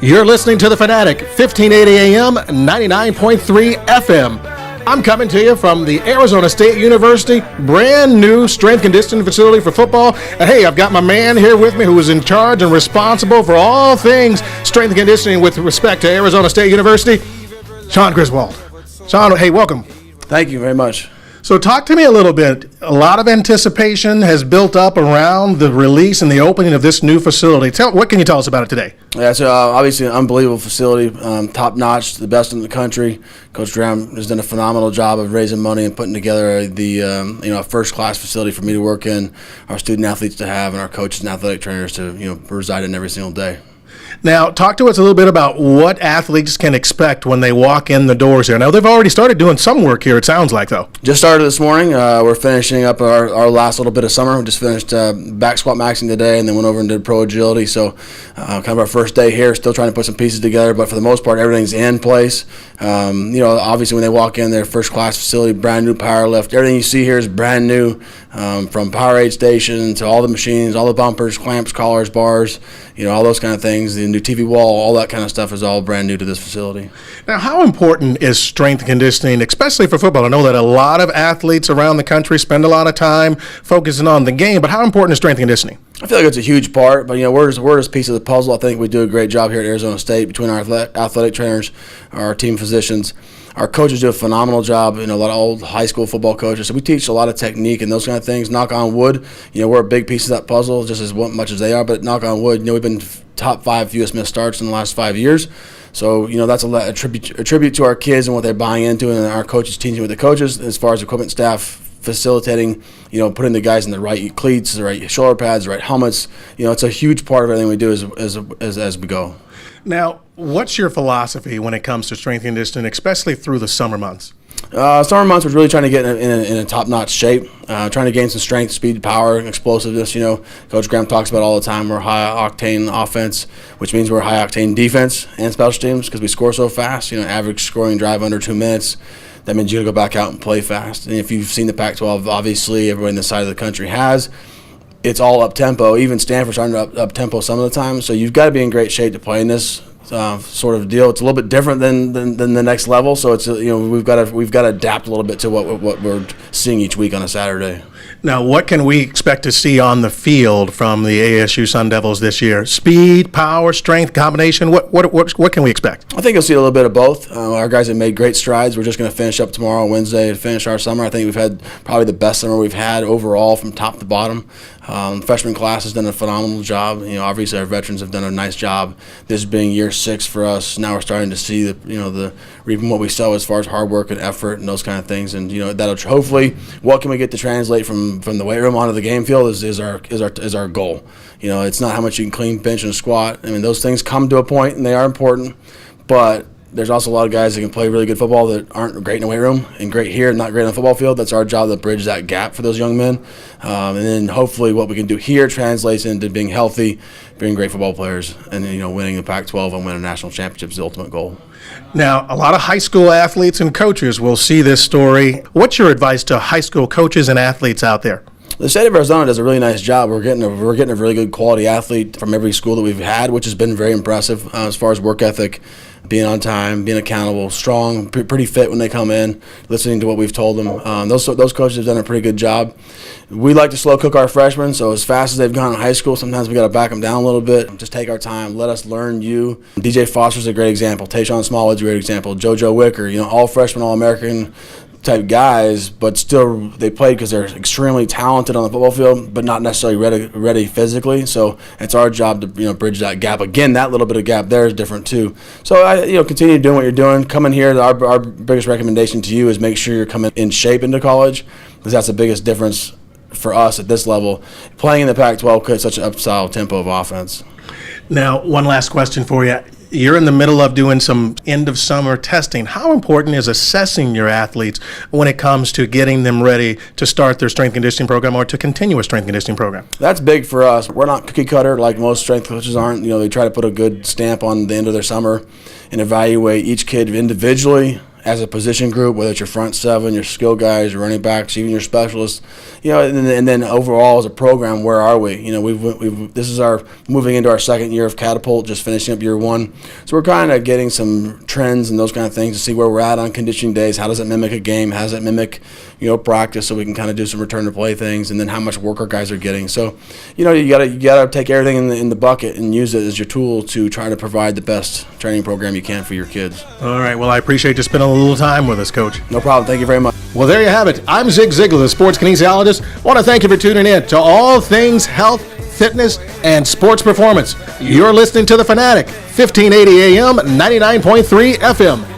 You're listening to The Fanatic, 1580 AM, 99.3 FM. I'm coming to you from the Arizona State University brand new strength conditioning facility for football. And hey, I've got my man here with me who is in charge and responsible for all things strength and conditioning with respect to Arizona State University, Shawn Griswold. Shawn, hey, welcome. Thank you very much. So talk to me a little bit. A lot of anticipation has built up around the release and the opening of this new facility. What can you tell us about it today? Yeah, so obviously an unbelievable facility, top-notch, the best in the country. Coach Graham has done a phenomenal job of raising money and putting together the a first-class facility for me to work in, our student-athletes to have, and our coaches and athletic trainers to reside in every single day. Now, talk to us a little bit about what athletes can expect when they walk in the doors here. Now, they've already started doing some work here, it sounds like, though. Just started this morning. We're finishing up our last little bit of summer. We just finished back squat maxing today and then went over and did pro agility. So kind of our first day here, still trying to put some pieces together. But for the most part, everything's in place. Obviously when they walk in, their first-class facility, brand new power lift. Everything you see here is brand new, from Powerade station to all the machines, all the bumpers, clamps, collars, bars, all those kind of things. The new TV wall, all that kind of stuff is all brand new to this facility. Now, how important is strength conditioning, especially for football? I know that a lot of athletes around the country spend a lot of time focusing on the game, but how important is strength conditioning? I feel like it's a huge part, but we're just a piece of the puzzle. I think we do a great job here at Arizona State between our athletic trainers, our team physicians. Our coaches do a phenomenal job, a lot of old high school football coaches. So we teach a lot of technique and those kind of things. Knock on wood, we're a big piece of that puzzle, just as much as they are. But knock on wood, we've been top 5 U.S. Miss starts in the last 5 years. So, that's a tribute to our kids and what they're buying into, and our coaches teaching with the coaches as far as equipment staff facilitating, putting the guys in the right cleats, the right shoulder pads, the right helmets. It's a huge part of everything we do as we go. Now, what's your philosophy when it comes to strength conditioning, especially through the summer months? Summer months was really trying to get in a top-notch shape, trying to gain some strength, speed, power, and explosiveness. Coach Graham talks about all the time. We're high-octane offense, which means we're high-octane defense and special teams because we score so fast. Average scoring drive under 2 minutes. That means you got to go back out and play fast. And if you've seen the Pac-12, obviously everybody in this side of the country has. It's all up-tempo. Even Stanford's under up-tempo some of the time. So you've got to be in great shape to play in this sort of deal. It's a little bit different than the next level. So it's we've got to adapt a little bit to what we're seeing each week on a Saturday. Now, what can we expect to see on the field from the ASU Sun Devils this year? Speed, power, strength, combination. What can we expect? I think you'll see a little bit of both. Our guys have made great strides. We're just going to finish up tomorrow, Wednesday, to finish our summer. I think we've had probably the best summer we've had overall from top to bottom. Freshman class has done a phenomenal job. Obviously our veterans have done a nice job. This being year 6 for us, now we're starting to see the reaping what we sow as far as hard work and effort and those kind of things. And that'll hopefully, what can we get to translate from the weight room onto the game field is our goal. It's not how much you can clean, bench, and squat. I mean, those things come to a point and they are important, but there's also a lot of guys that can play really good football that aren't great in the weight room and great here and not great on the football field. That's our job to bridge that gap for those young men. And then hopefully what we can do here translates into being healthy, being great football players, and then, winning the Pac-12 and winning a national championship is the ultimate goal. Now, a lot of high school athletes and coaches will see this story. What's your advice to high school coaches and athletes out there? The state of Arizona does a really nice job. We're getting a really good quality athlete from every school that we've had, which has been very impressive as far as work ethic, being on time, being accountable, strong, pretty fit when they come in, listening to what we've told them. Those coaches have done a pretty good job. We like to slow cook our freshmen, so as fast as they've gone in high school, sometimes we got to back them down a little bit. Just take our time. Let us learn you. DJ Foster's a great example. Tayshawn Smallwood's a great example. JoJo Wicker, all freshmen, all-American type guys, but still they played because they're extremely talented on the football field, but not necessarily ready physically. So it's our job to bridge that gap. Again, that little bit of gap there is different too. So continue doing what you're doing. Coming here, our biggest recommendation to you is make sure you're coming in shape into college, because that's the biggest difference for us at this level. Playing in the Pac-12 could such an up-style tempo of offense. Now, one last question for you. You're in the middle of doing some end-of-summer testing. How important is assessing your athletes when it comes to getting them ready to start their strength conditioning program or to continue a strength conditioning program? That's big for us. We're not cookie cutter like most strength coaches aren't. They try to put a good stamp on the end of their summer and evaluate each kid individually as a position group, whether it's your front seven, your skill guys, your running backs, even your specialists, and then overall as a program, where are we? This is our moving into our second year of Catapult, just finishing up year one. So we're kind of getting some trends and those kind of things to see where we're at on conditioning days. How does it mimic a game? How does it mimic, practice, so we can kind of do some return to play things, and then how much work our guys are getting. So, you gotta take everything in the bucket and use it as your tool to try to provide the best training program you can for your kids. All right. Well, I appreciate you spending a little time with us, Coach. No problem. Thank you very much. Well, there you have it. I'm Zig Ziglar, the sports kinesiologist. I want to thank you for tuning in to all things health, fitness, and sports performance. You're listening to The Fanatic, 1580 AM, 99.3 FM.